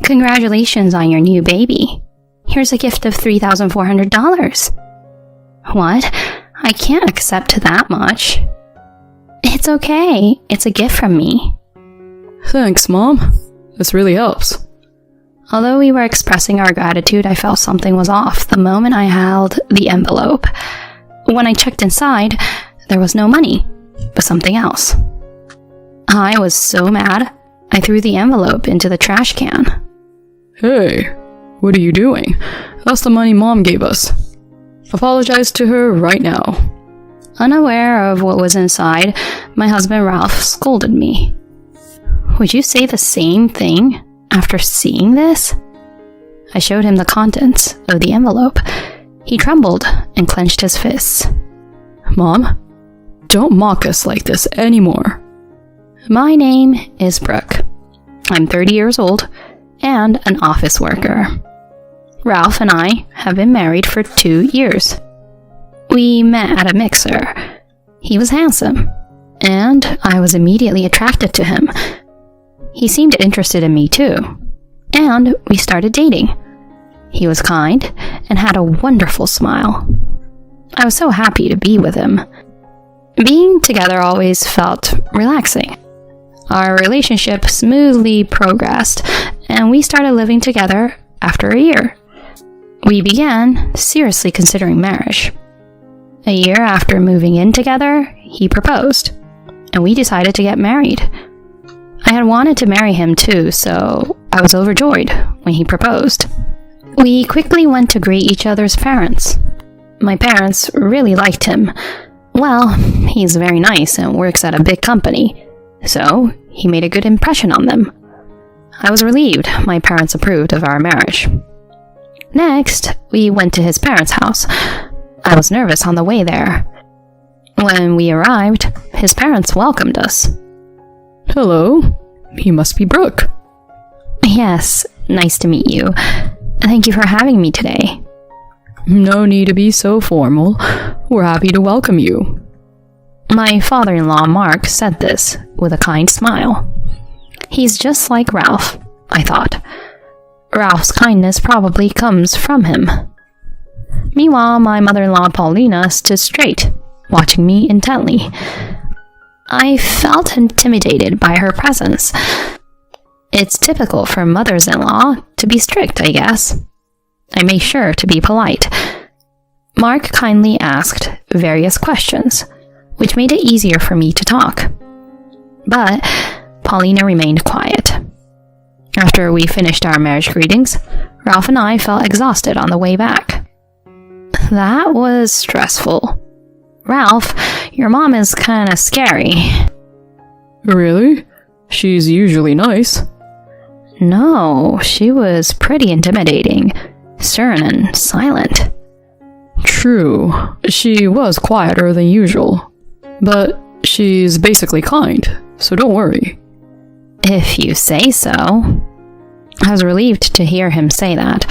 Congratulations on your new baby. Here's a gift of $3,400. What? I can't accept that much. It's okay. It's a gift from me. Thanks, Mom. This really helps. Although we were expressing our gratitude, I felt something was off the moment I held the envelope. When I checked inside, there was no money, but something else. I was so mad, I threw the envelope into the trash can. Hey, what are you doing? That's the money Mom gave us. Apologize to her right now. Unaware of what was inside, my husband Ralph scolded me. Would you say the same thing after seeing this? I showed him the contents of the envelope. He trembled and clenched his fists. Mom, don't mock us like this anymore. My name is Brooke. I'm 30 years old and an office worker. Ralph and I have been married for 2 years. We met at a mixer. He was handsome, and I was immediately attracted to him. He seemed interested in me too, and we started dating. He was kind and had a wonderful smile. I was so happy to be with him. Being together always felt relaxing. Our relationship smoothly progressed, and we started living together after a year. We began seriously considering marriage. A year after moving in together, he proposed, and we decided to get married. I had wanted to marry him too, so I was overjoyed when he proposed. We quickly went to greet each other's parents. My parents really liked him. Well, he's very nice and works at a big company, so he made a good impression on them. I was relieved my parents approved of our marriage. Next, we went to his parents' house. I was nervous on the way there. When we arrived, his parents welcomed us. Hello, you must be Brooke. Yes, nice to meet you. Thank you for having me today. No need to be so formal. We're happy to welcome you. My father-in-law, Mark, said this with a kind smile. He's just like Ralph, I thought. Ralph's kindness probably comes from him. Meanwhile, my mother-in-law, Paulina, stood straight, watching me intently. I felt intimidated by her presence. It's typical for mothers-in-law to be strict, I guess. I made sure to be polite. Mark kindly asked various questions, which made it easier for me to talk. But Paulina remained quiet. After we finished our marriage greetings, Ralph and I felt exhausted on the way back. That was stressful. Ralph, your mom is kinda scary. Really? She's usually nice. No, she was pretty intimidating, stern and silent. True, she was quieter than usual. But she's basically kind, so don't worry. If you say so. I was relieved to hear him say that.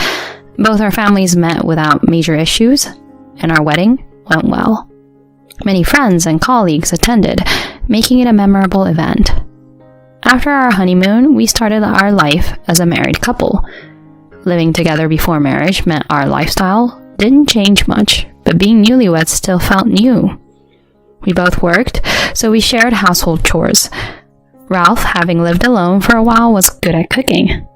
Both our families met without major issues, and our wedding went well. Many friends and colleagues attended, making it a memorable event. After our honeymoon, we started our life as a married couple. Living together before marriage meant our lifestyle didn't change much, but being newlyweds still felt new. We both worked, so we shared household chores. Ralph, having lived alone for a while, was good at cooking.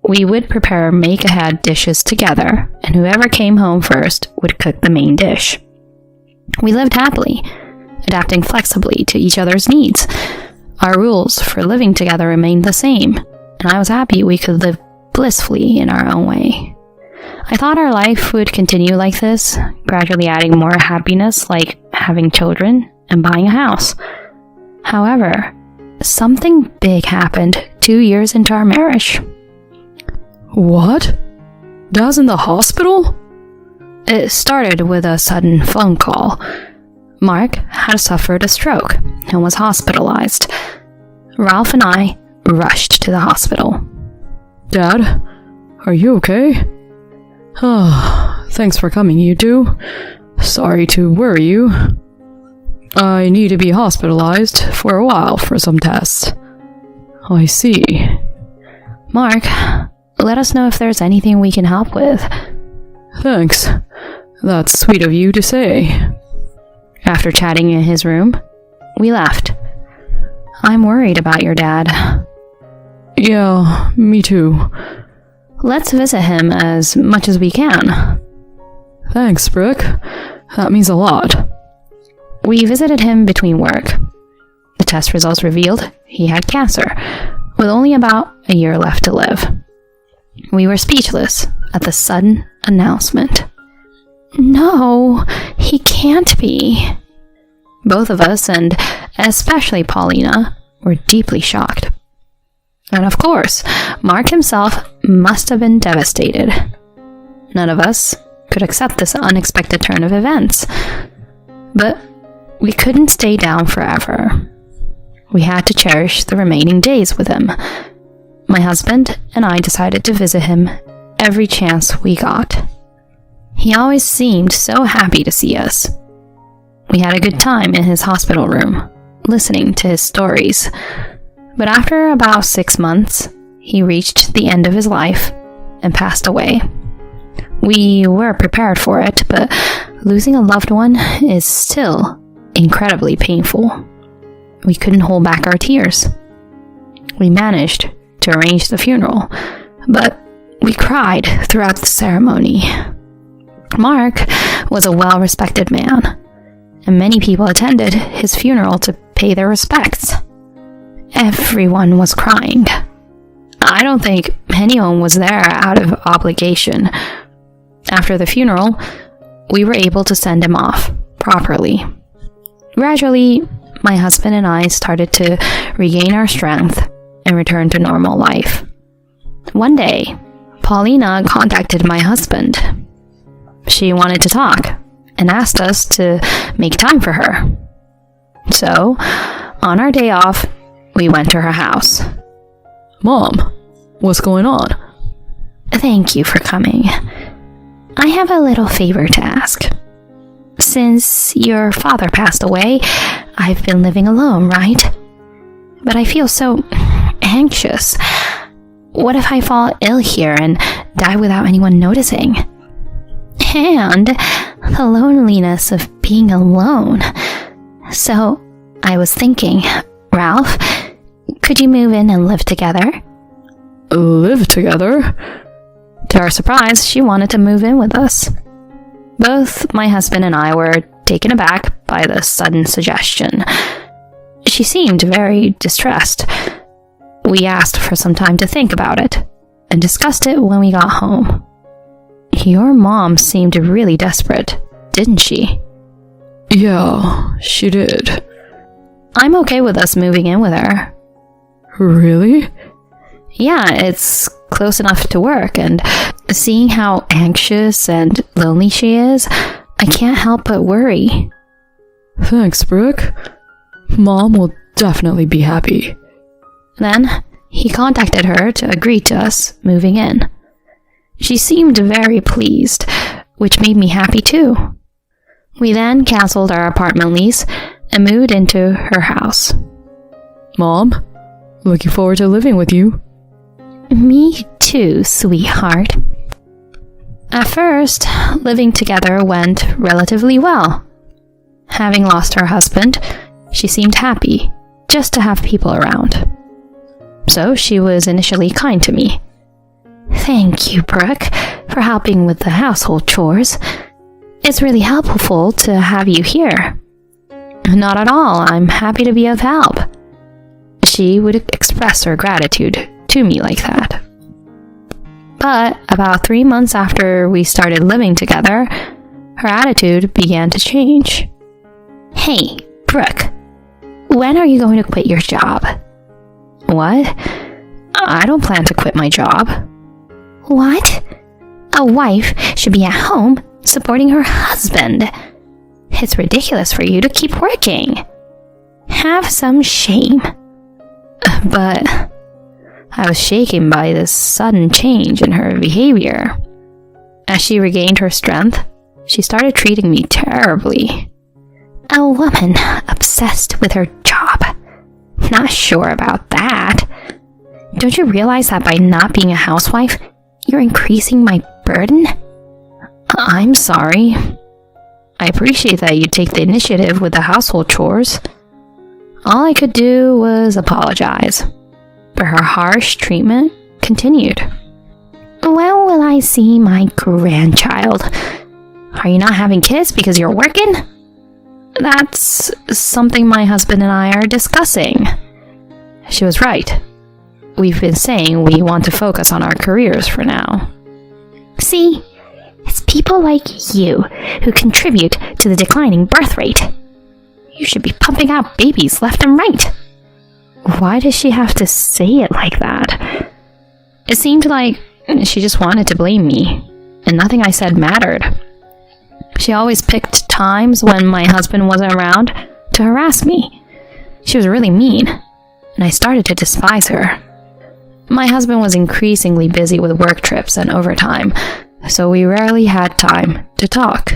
We would prepare make-ahead dishes together, and whoever came home first would cook the main dish. We lived happily, adapting flexibly to each other's needs. Our rules for living together remained the same, and I was happy we could live blissfully in our own way. I thought our life would continue like this, gradually adding more happiness like having children and buying a house. However, something big happened 2 years into our marriage. What? Dad's in the hospital? It started with a sudden phone call. Mark had suffered a stroke and was hospitalized. Ralph and I rushed to the hospital. Dad, are you okay? Thanks for coming, you two. Sorry to worry you. I need to be hospitalized for a while for some tests. I see. Mark, let us know if there's anything we can help with. Thanks. That's sweet of you to say. After chatting in his room, we left. I'm worried about your dad. Yeah, me too. Let's visit him as much as we can. Thanks, Brooke. That means a lot. We visited him between work. The test results revealed he had cancer, with only about a year left to live. We were speechless at the sudden announcement. No, he can't be. Both of us, and especially Paulina, were deeply shocked. And of course, Mark himself must have been devastated. None of us could accept this unexpected turn of events. But we couldn't stay down forever. We had to cherish the remaining days with him. My husband and I decided to visit him every chance we got. He always seemed so happy to see us. We had a good time in his hospital room, listening to his stories. But after about 6 months, he reached the end of his life and passed away. We were prepared for it, but losing a loved one is still incredibly painful. We couldn't hold back our tears. We managed to arrange the funeral, but we cried throughout the ceremony. Mark was a well-respected man, and many people attended his funeral to pay their respects. Everyone was crying. I don't think anyone was there out of obligation. After the funeral, we were able to send him off properly. Gradually, my husband and I started to regain our strength and return to normal life. One day, Paulina contacted my husband. She wanted to talk and asked us to make time for her. So, on our day off, we went to her house. Mom, what's going on? Thank you for coming. I have a little favor to ask. Since your father passed away, I've been living alone, right? But I feel so anxious. What if I fall ill here and die without anyone noticing? And the loneliness of being alone. So, I was thinking, Ralph, could you move in and live together? Live together? To our surprise, she wanted to move in with us. Both my husband and I were taken aback by the sudden suggestion. She seemed very distressed. We asked for some time to think about it, and discussed it when we got home. Your mom seemed really desperate, didn't she? Yeah, she did. I'm okay with us moving in with her. Really? Yeah, it's close enough to work, and seeing how anxious and lonely she is, I can't help but worry. Thanks, Brooke. Mom will definitely be happy. Then, he contacted her to agree to us moving in. She seemed very pleased, which made me happy too. We then canceled our apartment lease and moved into her house. Mom, looking forward to living with you. Me too, sweetheart. At first, living together went relatively well. Having lost her husband, she seemed happy just to have people around. So she was initially kind to me. Thank you, Brooke, for helping with the household chores. It's really helpful to have you here. Not at all, I'm happy to be of help. She would express her gratitude to me like that. But about 3 months after we started living together, her attitude began to change. Hey, Brooke, when are you going to quit your job? What? I don't plan to quit my job. What? A wife should be at home supporting her husband. It's ridiculous for you to keep working. Have some shame. But I was shaken by this sudden change in her behavior. As she regained her strength, she started treating me terribly. A woman obsessed with her job. Not sure about that. Don't you realize that by not being a housewife, You're increasing my burden? I'm sorry. I appreciate that you take the initiative with the household chores. All I could do was apologize, but her harsh treatment continued. When will I see my grandchild? Are you not having kids because you're working? That's something my husband and I are discussing. She was right. We've been saying we want to focus on our careers for now. See, it's people like you who contribute to the declining birth rate. You should be pumping out babies left and right. Why does she have to say it like that? It seemed like she just wanted to blame me, and nothing I said mattered. She always picked times when my husband wasn't around to harass me. She was really mean, and I started to despise her. My husband was increasingly busy with work trips and overtime, so we rarely had time to talk.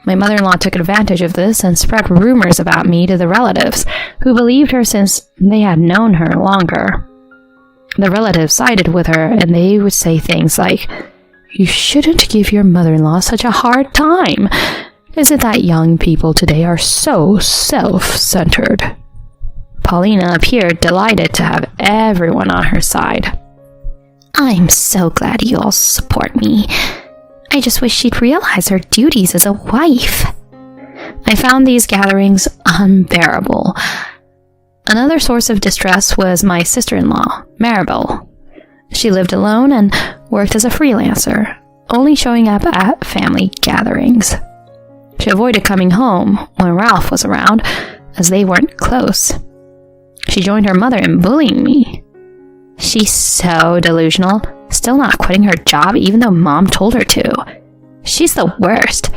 My mother-in-law took advantage of this and spread rumors about me to the relatives, who believed her since they had known her longer. The relatives sided with her, and they would say things like, "You shouldn't give your mother-in-law such a hard time. Is it that young people today are so self-centered?" Paulina appeared delighted to have everyone on her side. I'm so glad you all support me. I just wish she'd realize her duties as a wife. I found these gatherings unbearable. Another source of distress was my sister-in-law, Maribel. She lived alone and worked as a freelancer, only showing up at family gatherings. She avoided coming home when Ralph was around, as they weren't close. She joined her mother in bullying me. She's so delusional, still not quitting her job even though Mom told her to. She's the worst.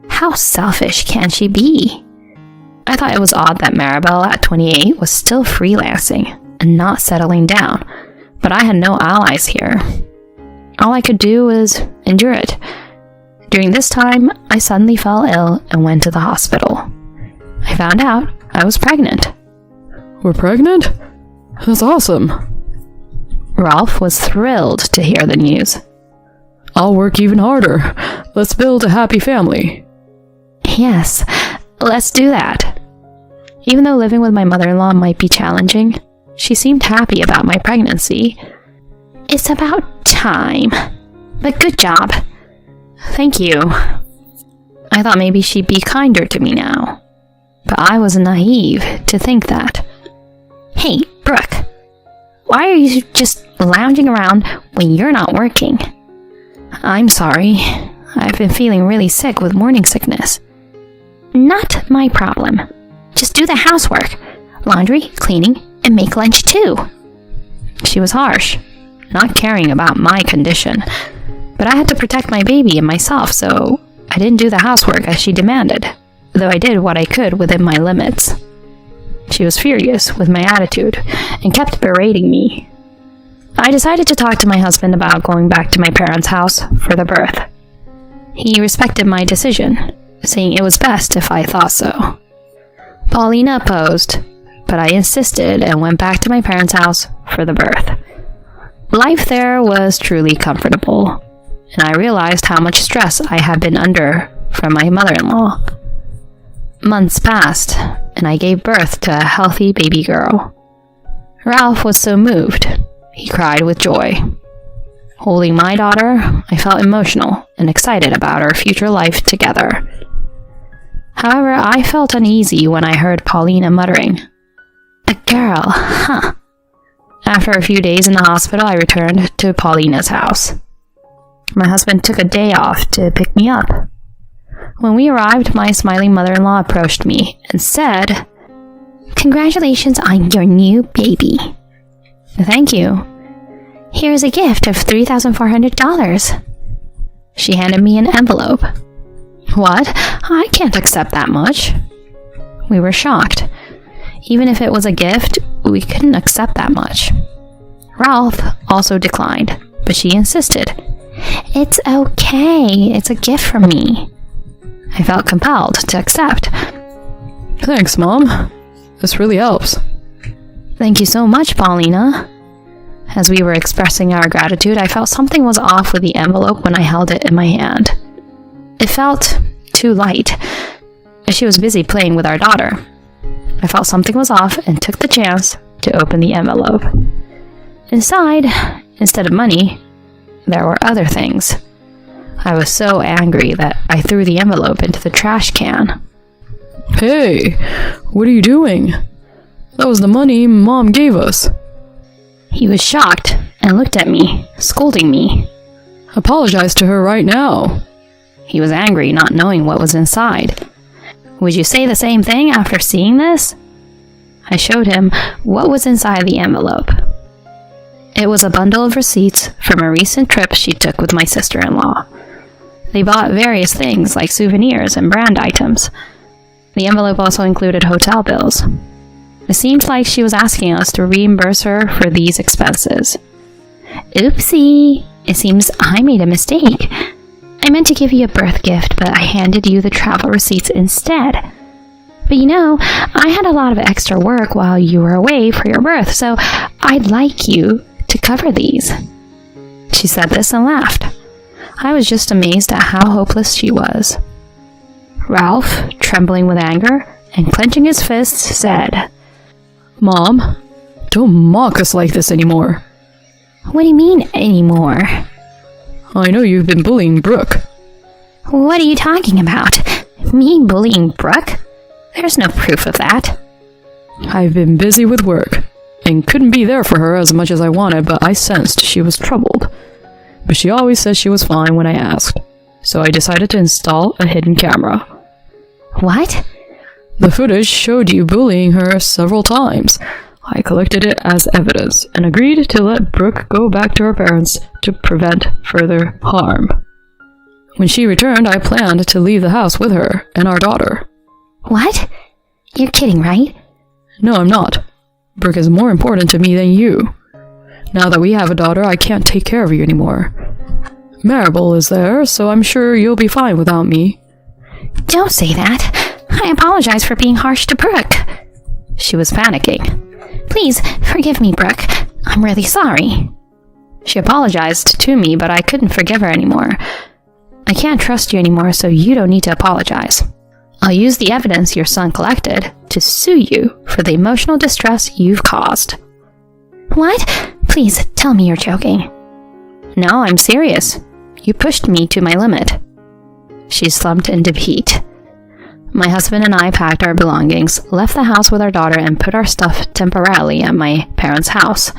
How selfish can she be? I thought it was odd that Maribel at 28 was still freelancing and not settling down, but I had no allies here. All I could do was endure it. During this time, I suddenly fell ill and went to the hospital. I found out I was pregnant. We're pregnant? That's awesome. Ralph was thrilled to hear the news. I'll work even harder. Let's build a happy family. Yes, let's do that. Even though living with my mother-in-law might be challenging, she seemed happy about my pregnancy. It's about time. But good job. Thank you. I thought maybe she'd be kinder to me now. But I was naive to think that. Hey, Brooke. Why are you just lounging around when you're not working? I'm sorry. I've been feeling really sick with morning sickness. Not my problem. Just do the housework. Laundry, cleaning, and make lunch too. She was harsh, not caring about my condition. But I had to protect my baby and myself, so I didn't do the housework as she demanded, though I did what I could within my limits. She was furious with my attitude and kept berating me. I decided to talk to my husband about going back to my parents' house for the birth. He respected my decision, saying it was best if I thought so. Paulina opposed, but I insisted and went back to my parents' house for the birth. Life there was truly comfortable, and I realized how much stress I had been under from my mother-in-law. Months passed, and I gave birth to a healthy baby girl. Ralph was so moved, he cried with joy. Holding my daughter, I felt emotional and excited about our future life together. However, I felt uneasy when I heard Paulina muttering, "A girl, huh?" After a few days in the hospital, I returned to Paulina's house. My husband took a day off to pick me up. When we arrived, my smiling mother-in-law approached me and said, "Congratulations on your new baby." "Thank you. Here's a gift of $3,400. She handed me an envelope. "What? I can't accept that much." We were shocked. Even if it was a gift, we couldn't accept that much. Ralph also declined, but she insisted. "It's okay. It's a gift from me." I felt compelled to accept. Thanks, Mom. This really helps. Thank you so much, Paulina. As we were expressing our gratitude, I felt something was off with the envelope when I held it in my hand. It felt too light. She was busy playing with our daughter. I felt something was off and took the chance to open the envelope. Inside, instead of money, there were other things. I was so angry that I threw the envelope into the trash can. Hey, what are you doing? That was the money Mom gave us. He was shocked and looked at me, scolding me. Apologize to her right now. He was angry, not knowing what was inside. Would you say the same thing after seeing this? I showed him what was inside the envelope. It was a bundle of receipts from a recent trip she took with my sister-in-law. They bought various things like souvenirs and brand items. The envelope also included hotel bills. It seemed like she was asking us to reimburse her for these expenses. Oopsie! It seems I made a mistake. I meant to give you a birth gift, but I handed you the travel receipts instead. But you know, I had a lot of extra work while you were away for your birth, so I'd like you to cover these. She said this and laughed. I was just amazed at how hopeless she was. Ralph, trembling with anger and clenching his fists, said, Mom, don't mock us like this anymore. What do you mean, anymore? I know you've been bullying Brooke. What are you talking about? Me bullying Brooke? There's no proof of that. I've been busy with work and couldn't be there for her as much as I wanted, but I sensed she was troubled. But she always said she was fine when I asked, so I decided to install a hidden camera. What? The footage showed you bullying her several times. I collected it as evidence and agreed to let Brooke go back to her parents to prevent further harm. When she returned, I planned to leave the house with her and our daughter. What? You're kidding, right? No, I'm not. Brooke is more important to me than you. Now that we have a daughter, I can't take care of you anymore. Maribel is there, so I'm sure you'll be fine without me. Don't say that. I apologize for being harsh to Brooke. She was panicking. Please, forgive me, Brooke. I'm really sorry. She apologized to me, but I couldn't forgive her anymore. I can't trust you anymore, so you don't need to apologize. I'll use the evidence your son collected to sue you for the emotional distress you've caused. What? Please, tell me you're joking. No, I'm serious. You pushed me to my limit. She slumped into defeat. My husband and I packed our belongings, left the house with our daughter, and put our stuff temporarily at my parents' house.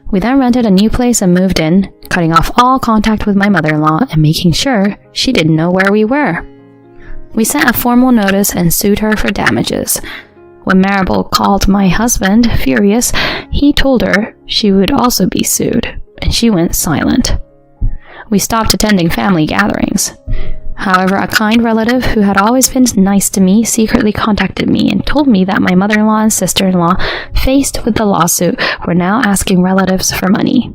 We then rented a new place and moved in, cutting off all contact with my mother-in-law and making sure she didn't know where we were. We sent a formal notice and sued her for damages. When Maribel called my husband, furious, he told her she would also be sued, and she went silent. We stopped attending family gatherings. However, a kind relative who had always been nice to me secretly contacted me and told me that my mother-in-law and sister-in-law, faced with the lawsuit, were now asking relatives for money.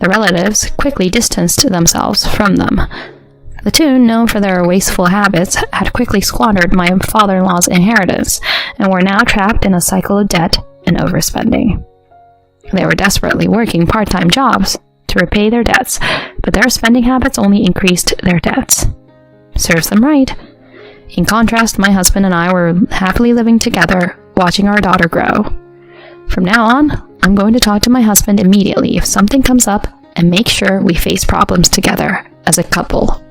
The relatives quickly distanced themselves from them. The two, known for their wasteful habits, had quickly squandered my father-in-law's inheritance and were now trapped in a cycle of debt and overspending. They were desperately working part-time jobs to repay their debts, but their spending habits only increased their debts. Serves them right. In contrast, my husband and I were happily living together, watching our daughter grow. From now on, I'm going to talk to my husband immediately if something comes up and make sure we face problems together as a couple.